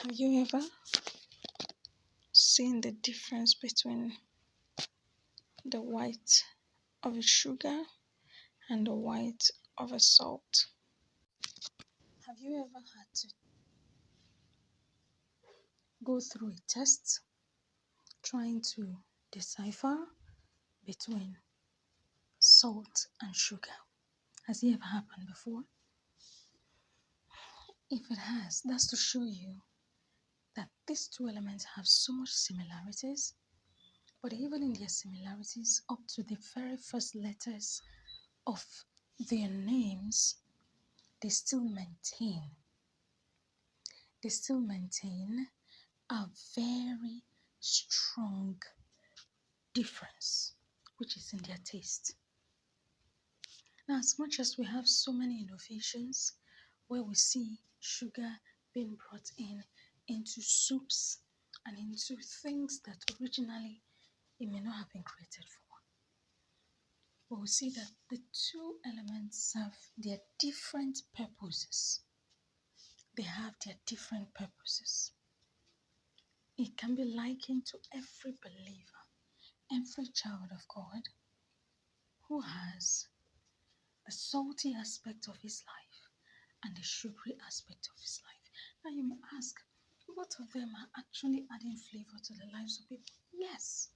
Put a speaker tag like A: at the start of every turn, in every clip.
A: Have you ever seen the difference between the white of a sugar and the white of a salt? Have you ever had to go through a test trying to decipher between salt and sugar? Has it ever happened before? If it has, that's to show you that these two elements have so much similarities, but even in their similarities, up to the very first letters of their names, they still maintain a very strong difference, which is in their taste. Now, as much as we have so many innovations where we see sugar being brought into soups and into things that originally it may not have been created for, but we see that the two elements serve their different purposes. They have their different purposes. It can be likened to every believer, every child of God who has the salty aspect of his life and the sugary aspect of his life. Now you may ask, both of them are actually adding flavor to the lives of people. Yes,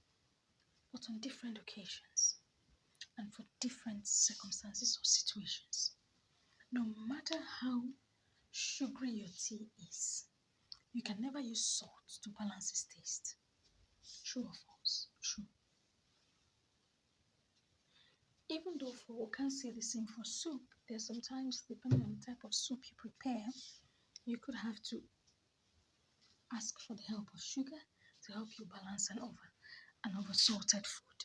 A: but on different occasions and for different circumstances or situations. No matter how sugary your tea is, you can never use salt to balance its taste. True or false? True. Even though we can't say the same for soup, there's sometimes, depending on the type of soup you prepare, you could have to ask for the help of sugar to help you balance an over salted food.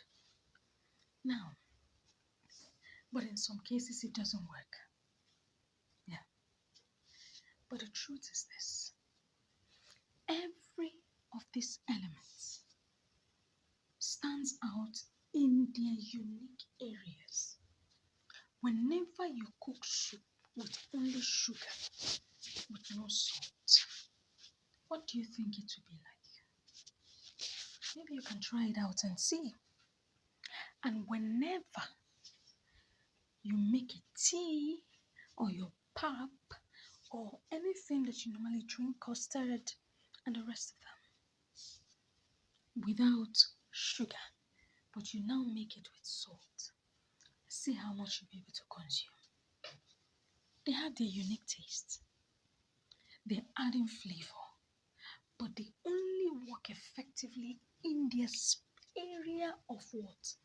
A: Now, but in some cases it doesn't work. Yeah. But the truth is this: every of these elements stands out in their unique areas. Whenever you cook soup with only sugar, with no salt, what do you think it will be like? Maybe you can try it out and see. And whenever you make a tea or your pap or anything that you normally drink, custard and the rest of them, without sugar, but you now make it with salt, see how much you'll be able to consume. They have their unique taste. They're adding flavor, but they only work effectively in their area of what?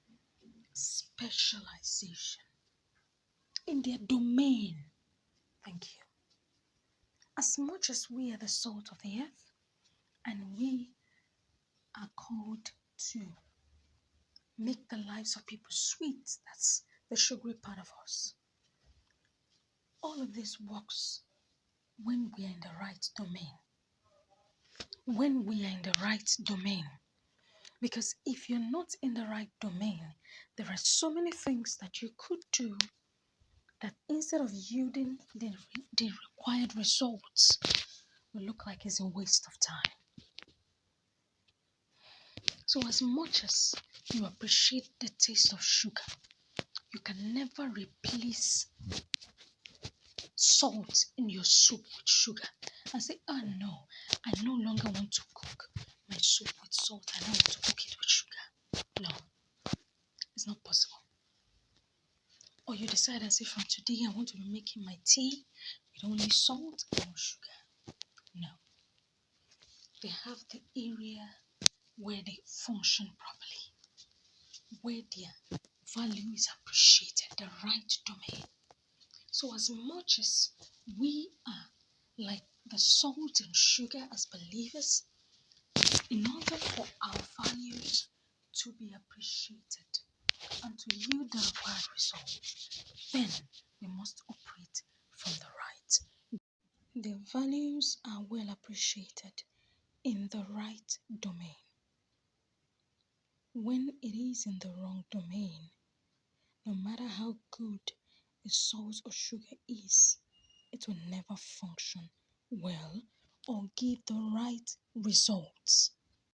A: Specialization. In their domain. Thank you. As much as we are the salt of the earth and we are called to make the lives of people sweet, that's the sugary part of us. All of this works when we are in the right domain. When we are in the right domain. Because if you're not in the right domain, there are so many things that you could do that instead of yielding the required results, will look like it's a waste of time. So as much as you appreciate the taste of sugar, you can never replace salt in your soup with sugar and say, oh no, I no longer want to cook my soup with salt, I now want to cook it with sugar. No, it's not possible. Or you decide and say, from today I want to be making my tea with only salt and no sugar. No. They have the area where they function properly, where their value is appreciated, the right domain. So as much as we are like the salt and sugar as believers, in order for our values to be appreciated and to yield the required result, then we must operate from the right. The values are well appreciated in the right domain. When it is in the wrong domain, no matter how good a salt or sugar is, it will never function well or give the right results.